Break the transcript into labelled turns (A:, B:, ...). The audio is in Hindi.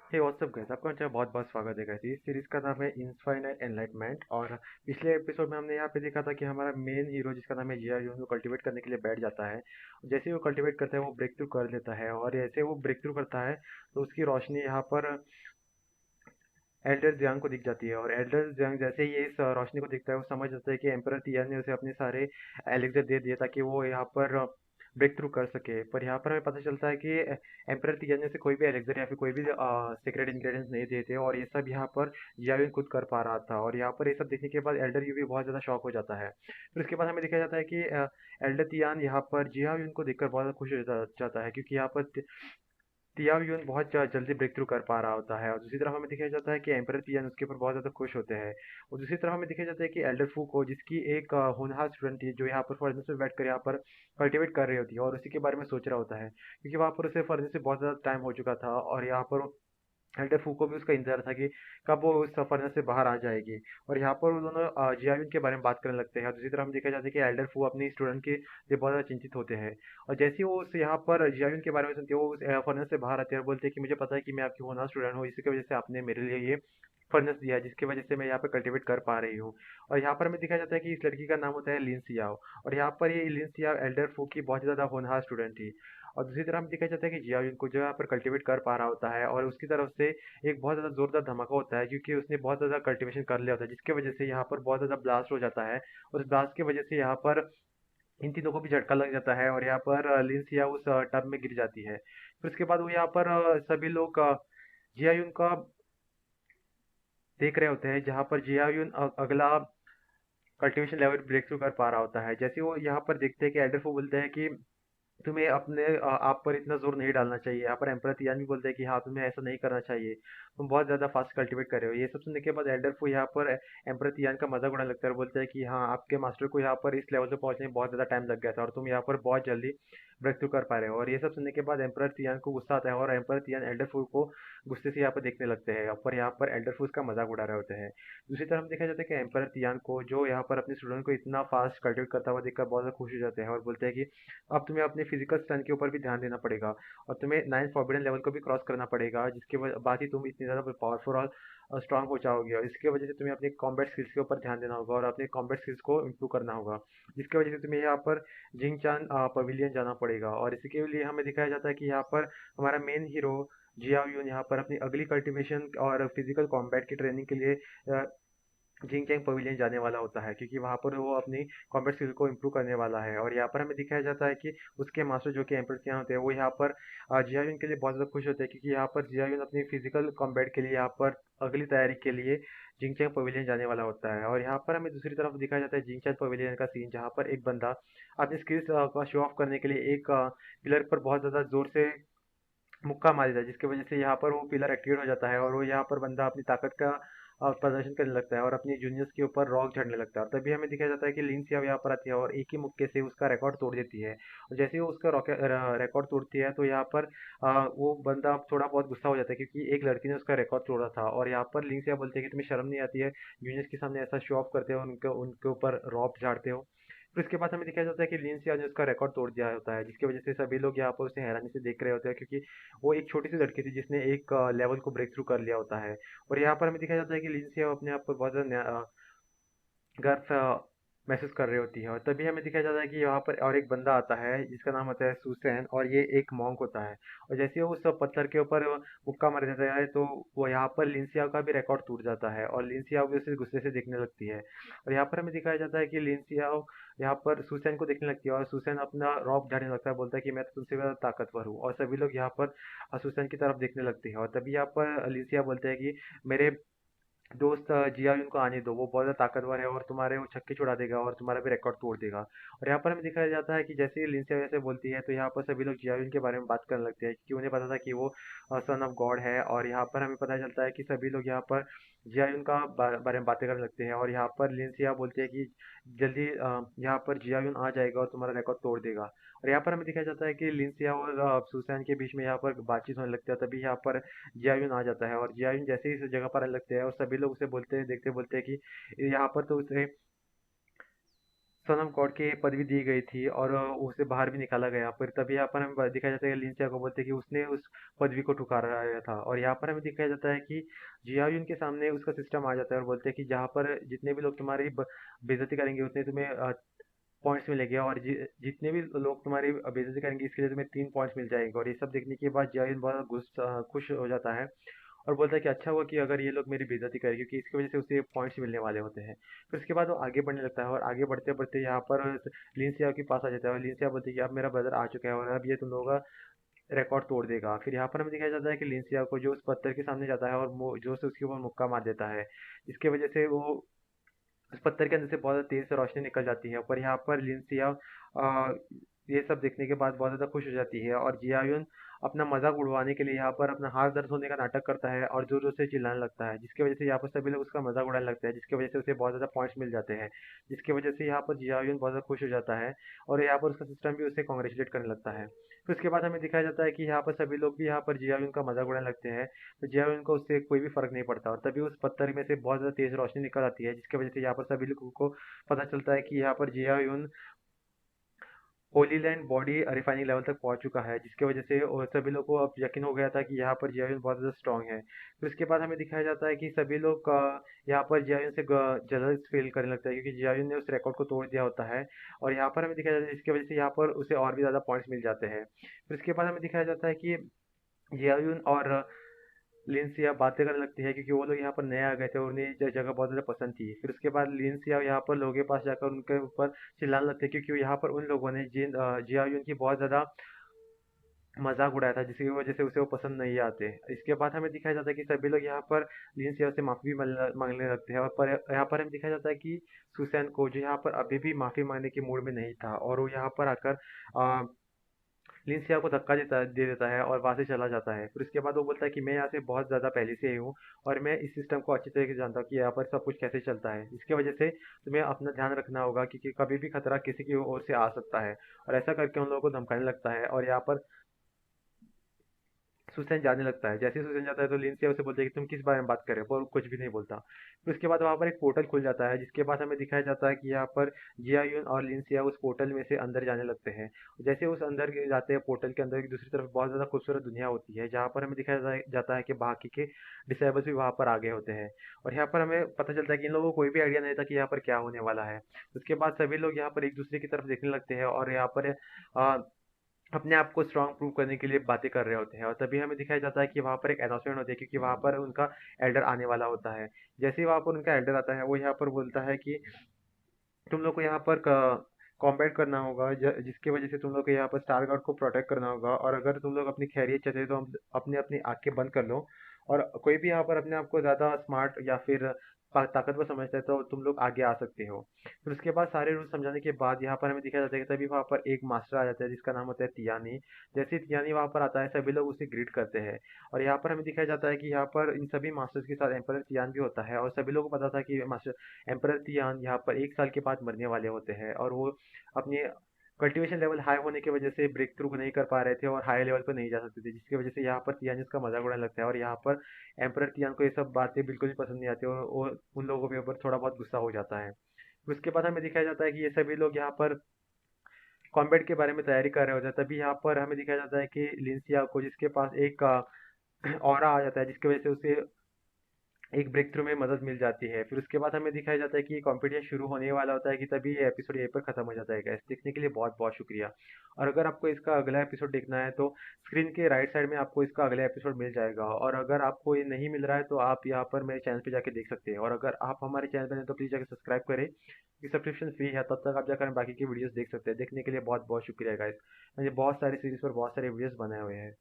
A: हे व्हाट्सअप गाइस, आपका अच्छा बहुत बहुत स्वागत है गाइस। इस सीरीज का नाम है इनफाइनाइट एनलाइटमेंट। और पिछले एपिसोड में हमने यहाँ पे देखा था कि हमारा मेन हीरो जिसका नाम है जिया यून, वो कल्टीवेट करने के लिए बैठ जाता है। जैसे ही वो कल्टीवेट करता है वो ब्रेक थ्रू कर लेता है, और जैसे वो ब्रेक थ्रू करता है तो उसकी रोशनी यहाँ पर एल्डर जियांग को दिख जाती है। और एल्डर जियांग जैसे ही इस रोशनी को दिखता है वो समझ जाता है कि एम्परर तियान ने उसे अपने सारे एलिक्सर दे दिए ताकि वो यहाँ पर ब्रेक थ्रू कर सके। पर यहाँ पर हमें पता चलता है कि एम्परर तियान ने उसे कोई भी एलिक्सर या फिर कोई भी सीक्रेट इंग्रेडिएंट्स नहीं दिए थे, और ये सब यहाँ पर जियाविन खुद कर पा रहा था। और यहाँ पर ये सब देखने के बाद एल्डर यू भी बहुत ज़्यादा शॉक हो जाता है। फिर उसके बाद हमें दिखाया जाता है कि एल्डर तियान यहाँ पर जियाविन को देखकर बहुत ज़्यादा खुश हो जाता है, क्योंकि यहाँ पर तियाव यून बहुत जल्दी ब्रेक थ्रू कर पा रहा होता है। और दूसरी तरफ हमें दिखाया जाता है कि एम्परर तियान उसके ऊपर बहुत ज़्यादा खुश होते हैं। और दूसरी तरफ हमें दिखाया जाता है कि एल्डर फू को, जिसकी एक होनहार स्टूडेंट थी जो यहाँ पर फर्नेस में बैठ कर यहाँ पर कल्टिवेट कर रही होती है और उसी के बारे में सोच रहा होता है, क्योंकि वहाँ पर उसे फर्नेस से बहुत ज़्यादा टाइम हो चुका था। और यहाँ पर एल्डर फू को भी उसका इंतजार था कि कब वो उस फर्नेस से बाहर आ जाएगी। और यहाँ पर वो दोनों जियाविन के बारे में बात करने लगते हैं। और दूसरी तरफ हम देखा जाता है कि एल्डर फू अपनी स्टूडेंट के लिए बहुत ज़्यादा चिंतित होते हैं। और जैसे ही वो उस यहाँ पर जियाविन के बारे में सुनते हैं वो उस फर्नेस से बाहर आते हैं और बोलते हैं कि मुझे पता है कि मैं आपकी होना स्टूडेंट हूँ, इसी की वजह से आपने मेरे लिए ये फर्नेस दिया है जिसकी वजह से मैं यहाँ पर कल्टीवेट कर पा रही हूँ। और यहाँ पर हमें दिखाया जाता है कि इस लड़की का नाम होता है लिन सियाओ। और यहाँ पर ये लिन सियाओ एल्डर फू की बहुत ज़्यादा होनहार स्टूडेंट थी। और दूसरी तरफ हम दिखाया जाता है कि जियाविन को जो यहाँ पर कल्टीवेट कर पा रहा होता है, और उसकी तरफ से एक बहुत ज़्यादा ज़ोरदार धमाका होता है, क्योंकि उसने बहुत ज़्यादा कल्टीवेशन कर लिया होता है जिसकी वजह से यहाँ पर बहुत ज़्यादा ब्लास्ट हो जाता है। और उस ब्लास्ट की वजह से यहाँ पर इन तीनों को भी झटका लग जाता है, और यहाँ पर लिंसिया उस टब में गिर जाती है। फिर उसके बाद वो यहाँ पर सभी लोग जियायुन का देख रहे होते हैं, जहाँ पर जियायुन अगला कल्टीवेशन लेवल ब्रेक थ्रू कर पा रहा होता है। जैसे वो यहाँ पर देखते हैं कि एल्डरफो बोलते हैं कि तुम्हें अपने आप पर इतना जोर नहीं डालना चाहिए। यहाँ पर एम्परर तियान भी बोलते हैं कि हाँ, तुम्हें ऐसा नहीं करना चाहिए, तुम बहुत ज़्यादा फास्ट कल्टीवेट कर रहे हो। ये सब सुनने के बाद एल्डरफो यहाँ पर एम्परर तियान का मजाक उड़ाने लगता है और बोलता है कि हाँ, आपके मास्टर को यहाँ पर इस लेवल पे पहुंचने में बहुत ज़्यादा टाइम लग गया था और तुम यहाँ पर बहुत जल्दी ब्रेक थ्रू कर पा रहे हो। और ये सब सुनने के बाद एम्परर तियान को गुस्सा आता है, और एम्परर तियान एल्डरफो को गुस्से से यहाँ पर देखने लगते हैं, पर यहाँ पर एल्डरफो उसका मजाक उड़ा रहे होते हैं। दूसरी तरफ देखा जाता है कि एम्परर तियान को, जो यहाँ पर अपने स्टूडेंट को इतना फास्ट कल्टिवेट करता हुआ देखकर बहुत ज़्यादा खुश हो जाते हैं और बोलते हैं कि अब तुम्हें अपने फिजिकल स्ट्रेंथ के ऊपर भी ध्यान देना पड़ेगा, और तुम्हें नाइन्थ फॉरबिडन लेवल को भी क्रॉस करना पड़ेगा, जिसके बाद ही तुम इतनी ज़्यादा पावरफुल और स्ट्रांग हो जाओगे। और इसकी वजह से तुम्हें अपने कॉम्बैट स्किल्स के ऊपर ध्यान देना होगा और अपने कॉम्बैट स्किल्स को इम्प्रूव करना होगा, जिसकी वजह से तुम्हें यहाँ पर जिंगचान पवेलियन जाना पड़ेगा। और इसी के लिए हमें दिखाया जाता है कि यहाँ पर हमारा मेन हीरो जियाओ यून यहाँ पर अपनी अगली कल्टीवेशन और फिजिकल कॉम्बैट की ट्रेनिंग के लिए जिंगचैंग पवेलियन जाने वाला होता है, क्योंकि वहाँ पर वो अपनी कॉम्बैट स्किल को इम्प्रूव करने वाला है। और यहाँ पर हमें दिखाया जाता है कि उसके मास्टर जो कि एम्परर तियान होते हैं वो यहाँ पर जियायुन के लिए बहुत ज़्यादा खुश होते हैं, क्योंकि यहाँ पर जियायुन अपनी फिजिकल कॉम्बैट के लिए यहाँ पर अगली तैयारी के लिए जिंगचैंग पवेलियन जाने वाला होता है। और यहाँ पर हमें दूसरी तरफ दिखाया जाता है जिंगचैंग पवेलियन का सीन, जहाँ पर एक बंदा अपनी स्किल्स का शो ऑफ करने के लिए एक पिलर पर बहुत ज़्यादा जोर से मुक्का मार देता है, जिसकी वजह से यहाँ पर वो पिलर एक्टिवेट हो जाता है और वो यहाँ पर बंदा अपनी ताकत का प्रदर्शन करने लगता है और अपनी जूनियर्स के ऊपर रॉक झड़ने लगता है। और तभी हमें दिखाया जाता है कि लिन सियाओ यहाँ पर आती है और एक ही मुक्के से उसका रिकॉर्ड तोड़ देती है। और जैसे ही वो उसका रिकॉर्ड तोड़ती है तो यहाँ पर वो बंदा थोड़ा बहुत गुस्सा हो जाता है, क्योंकि एक लड़की ने उसका रिकॉर्ड तोड़ा था। और यहाँ पर लिन सियाओ बोलते हैं कि तुम्हें शर्म नहीं आती है, जूनियर्स के सामने ऐसा शो ऑफ करते हो, उनके उनके ऊपर रॉब झाड़ते हो। फिर इसके बाद हमें दिखाया जाता है कि लिन सिया ने उसका रिकॉर्ड तोड़ दिया होता है, जिसकी वजह से सभी लोग यहाँ पर उसे हैरानी से देख रहे होते हैं, क्योंकि वो एक छोटी सी लड़की थी जिसने एक लेवल को ब्रेक थ्रू कर लिया होता है। और यहाँ पर हमें दिखाया जाता है कि लिन सिया अपने आप पर बहुत ज़्यादा गर्व महसूस कर रही होती है। और तभी हमें दिखाया जाता है कि यहाँ पर और एक बंदा आता है जिसका नाम होता है सुसैन, और ये एक मॉन्क होता है। और जैसे ही वो उस पत्थर के ऊपर मुक्का मार देता है तो वो यहाँ पर लिंसिया का भी रिकॉर्ड टूट जाता है, और लिंसिया भी उसे गुस्से से देखने लगती है। और यहाँ पर हमें दिखाया जाता है कि लिंसिया यहाँ पर सुसैन को देखने लगती है, और सुसैन अपना रॉब झाड़ने लगता है, बोलता है कि मैं तो तुमसे ज़्यादा ताकतवर हूँ। और सभी लोग यहाँ पर सुसैन की तरफ देखने लगते हैं। और तभी यहाँ पर लिंसिया बोलते हैं कि मेरे दोस्त जिया उनको आने दो, वो बहुत ज़्यादा ताकतवर है और तुम्हारे वो छक्के छुड़ा देगा और तुम्हारा भी रिकॉर्ड तोड़ देगा। और यहाँ पर हमें दिखाया जाता है कि जैसे ही लिंसिया वैसे बोलती है तो यहाँ पर सभी लोग जियाविन के बारे में बात करने लगते हैं, क्योंकि उन्हें पता था कि वो सन ऑफ गॉड है। और यहाँ पर हमें पता चलता है कि सभी लोग यहाँ पर जियाविन का बारे में बातें करने लगते हैं। और यहाँ पर लिंसिया बोलती है कि जल्दी यहाँ पर जियाविन आ जाएगा और तुम्हारा रिकॉर्ड तोड़ देगा। और यहाँ पर हमें दिखाया जाता है कि लिंसिया और सुसैन के बीच में यहाँ पर बातचीत होने लगती है। तभी यहाँ पर जियाविन आ जाता है, और जियाविन जैसे ही इस जगह पर आने लगते हैं और सभी लोग उसे बोलते हैं, देखते बोलते हैं कि यहाँ पर तो उसे सोनम कौर की पदवी दी गई थी और उसे बाहर भी निकाला गया। फिर तभी यहाँ पर हमें दिखाया जाता है कि लिन को बोलते हैं कि उसने उस पदवी को ठुकराया था। और यहाँ पर हमें दिखाया जाता है कि जिया युन के सामने उसका सिस्टम आ जाता है और बोलते हैं कि जहाँ पर जितने भी लोग तुम्हारी बेइज्जती करेंगे उतने तुम्हें पॉइंट्स मिलेंगे, और जितने भी लोग तुम्हारी बेइज्जती करेंगे इसके लिए तुम्हें 3 पॉइंट्स मिल जाएंगे। और ये सब देखने के बाद जिया युन बहुत खुश हो जाता है और बोलता है कि अच्छा हुआ कि अगर ये लोग मेरी बेइज्जती करें, क्योंकि इसकी वजह से उसे पॉइंट्स मिलने वाले होते हैं। फिर उसके बाद वो आगे बढ़ने लगता है और आगे बढ़ते बढ़ते यहाँ पर लिंसिया के पास आ जाता है और लिंसिया बोलती है कि अब मेरा ब्रदर आ चुका है और अब ये तुम लोगों का रिकॉर्ड तोड़ देगा। फिर यहाँ पर हमें दिखाया जाता है कि लिंसिया को जो उस पत्थर के सामने जाता है और जो से उसके ऊपर मुक्का मार देता है, जिसकी वजह से वो उस पत्थर के अंदर से बहुत ज़्यादा तेज से रोशनी निकल जाती है। पर यहाँ पर लिंसिया ये सब देखने के बाद बहुत ज़्यादा खुश हो जाती है और जियायुन अपना मजाक उड़वाने के लिए यहाँ पर अपना हाथ दर्द होने का नाटक करता है और जोर जोर से चिल्लाने लगता है, जिसकी वजह से यहाँ पर सभी लोग उसका मजाक उड़ाने लगते हैं, जिसकी वजह से उसे बहुत ज़्यादा पॉइंट्स मिल जाते हैं। जिसकी वजह से यहाँ पर जियायुन बहुत ज़्यादा खुश हो जाता है और यहाँ पर उसका सिस्टम भी उसे कॉन्ग्रेचुलेट करने लगता है। फिर उसके बाद हमें दिखाया जाता है कि यहाँ पर सभी लोग भी यहाँ पर जियायुन का मजाक उड़ाने लगते हैं। तो जियायुन को उससे कोई भी फर्क नहीं पड़ता और तभी उस पत्थर में से बहुत ज़्यादा तेज रोशनी निकल आती है, जिसकी वजह से यहाँ पर सभी लोगों को पता चलता है कि यहाँ पर जियायुन holy land body refining level तक पहुंच चुका है, जिसकी वजह से और सभी लोगों को अब यकीन हो गया था कि यहाँ पर जियायुन बहुत ज़्यादा स्ट्रांग है। फिर उसके बाद हमें दिखाया जाता है कि सभी लोग यहाँ पर जियायुन से जलस फील करने लगता है, क्योंकि जियायुन ने उस रिकॉर्ड को तोड़ दिया होता है। और यहाँ पर हमें दिखाया जाता है जिसकी वजह से यहाँ पर उसे और भी ज़्यादा पॉइंट्स मिल जाते हैं। फिर उसके बाद हमें दिखाया जाता है कि जियायुन और लिंसिया बातें करने लगती है, क्योंकि वो लोग यहाँ पर नए आ गए थे और उन्हें ये जगह बहुत ज़्यादा पसंद थी। फिर उसके बाद लिंसिया यहाँ पर लोगों के पास जाकर उनके ऊपर चिल्लाने लगते हैं, क्योंकि यहाँ पर उन लोगों ने जियायुन की बहुत ज़्यादा मजाक उड़ाया था, जिसकी वजह से उसे वो पसंद नहीं आते। इसके बाद हमें दिखाया जाता है कि सभी लोग यहाँ पर लिंसिया से माफ़ी भी मांगने लगते हैं और पर यहाँ पर हमें दिखाया जाता है कि सुसैन को, जो यहाँ पर अभी भी माफ़ी मांगने के मूड में नहीं था, और वो यहाँ पर आकर लिंसिया को धक्का दे देता है और वहाँ से चला जाता है। फिर उसके बाद वो बोलता है कि मैं यहाँ से बहुत ज़्यादा पहले से ही हूँ और मैं इस सिस्टम को अच्छी तरीके से जानता हूँ कि यहाँ पर सब कुछ कैसे चलता है। इसकी वजह से तुम्हें अपना ध्यान रखना होगा, क्योंकि कभी भी खतरा किसी की ओर से आ सकता है। और ऐसा करके उन लोगों को धमकाने लगता है और यहाँ पर सुसैन जाने लगता है। जैसे ही सुसैन जाता है तो लिंसिया उसे बोलती है कि तुम किस बारे में बात कर रहे हो, पर वो कुछ भी नहीं बोलता। फिर उसके बाद वहाँ पर एक पोर्टल खुल जाता है, जिसके बाद हमें दिखाया जाता है कि यहाँ पर जियायुन और लिंसिया उस पोर्टल में से अंदर जाने लगते हैं। जैसे उस अंदर के जाते हैं पोर्टल के अंदर की दूसरी तरफ बहुत ज़्यादा खूबसूरत दुनिया होती है, जहाँ पर हमें दिखाया जाता है कि बाकी के डिसेबल्स भी वहाँ पर आ गए होते हैं। और यहाँ पर हमें पता चलता है कि इन लोगों को कोई भी आइडिया नहीं था कि यहाँ पर क्या होने वाला है। उसके बाद सभी लोग यहाँ पर एक दूसरे की तरफ देखने लगते हैं और यहाँ पर अ, अपने आप को स्ट्रांग प्रूव करने के लिए बातें कर रहे होते हैं। और तभी हमें दिखाया जाता है कि वहाँ पर एक अनाउंसमेंट होती है, क्योंकि वहाँ पर उनका एल्डर आने वाला होता है। जैसे ही वहाँ पर उनका एल्डर आता है, वो यहाँ पर बोलता है कि तुम लोग को यहाँ पर कॉम्बैट करना होगा, जिसकी वजह से तुम लोग को यहाँ पर स्टार गार्ड को प्रोटेक्ट करना होगा, और अगर तुम लोग अपनी खैरियत चाहते हो तो हम अपने अपनी आंखें बंद कर लो। और कोई भी यहाँ पर अपने आप को ज़्यादा स्मार्ट या फिर ताकतवर समझता है तो तुम लोग आगे आ सकते हो। फिर उसके बाद सारे रूल समझाने के बाद यहाँ पर हमें दिखाया जाता है कि तभी वहाँ पर एक मास्टर आ जाता है, जिसका नाम होता है तियानी। जैसे ही तियानी वहाँ पर आता है, सभी लोग उसे ग्रीट करते हैं। और यहाँ पर हमें दिखाया जाता है कि यहाँ पर इन सभी मास्टर्स के साथ एम्परर तियान भी होता है, और सभी लोगों को पता था कि मास्टर एम्परर तियान यहाँ पर 1 साल के बाद मरने वाले होते हैं, और वो अपनी कल्टीवेशन लेवल हाई होने की वजह से ब्रेक थ्रू नहीं कर पा रहे थे और हाई लेवल पर नहीं जा सकते थे, जिसकी वजह से यहाँ पर तियान इसका मजाक उड़ाने लगता है। और यहाँ पर एम्परर तियान को ये सब बातें बिल्कुल भी पसंद नहीं आती और उन लोगों के ऊपर थोड़ा बहुत गुस्सा हो जाता है। फिर उसके बाद हमें दिखाया जाता है कि ये सभी लोग यहाँ पर कॉम्बैट के बारे में तैयारी कर रहे होते हैं। तभी यहाँ पर हमें दिखाया जाता है कि लिंसिया को, जिसके पास एक ऑरा आ जाता है, जिसकी वजह से उसे एक ब्रेक थ्रू में मदद मिल जाती है। फिर उसके बाद हमें दिखाया जाता है कि कंपटीशन शुरू होने वाला होता है, कि तभी ये एपिसोड यहीं पर खत्म हो जाता है। गाइस, देखने के लिए बहुत बहुत शुक्रिया। और अगर आपको इसका अगला एपिसोड देखना है तो स्क्रीन के राइट साइड में आपको इसका अगला एपिसोड मिल जाएगा, और अगर आपको ये नहीं मिल रहा है तो आप यहाँ पर मेरे चैनल पे जाके देख सकते हैं। और अगर आप हमारे चैनल पर हैं तो प्लीज़ जाकर सब्सक्राइब करें, ये सब्सक्रिप्शन फ्री है, तब तक आप जाकर बाकी की वीडियोस देख सकते हैं। देखने के लिए बहुत बहुत शुक्रिया गाइस। मैंने बहुत सारी सीरीज पर बहुत सारे वीडियोस बनाए हुए हैं।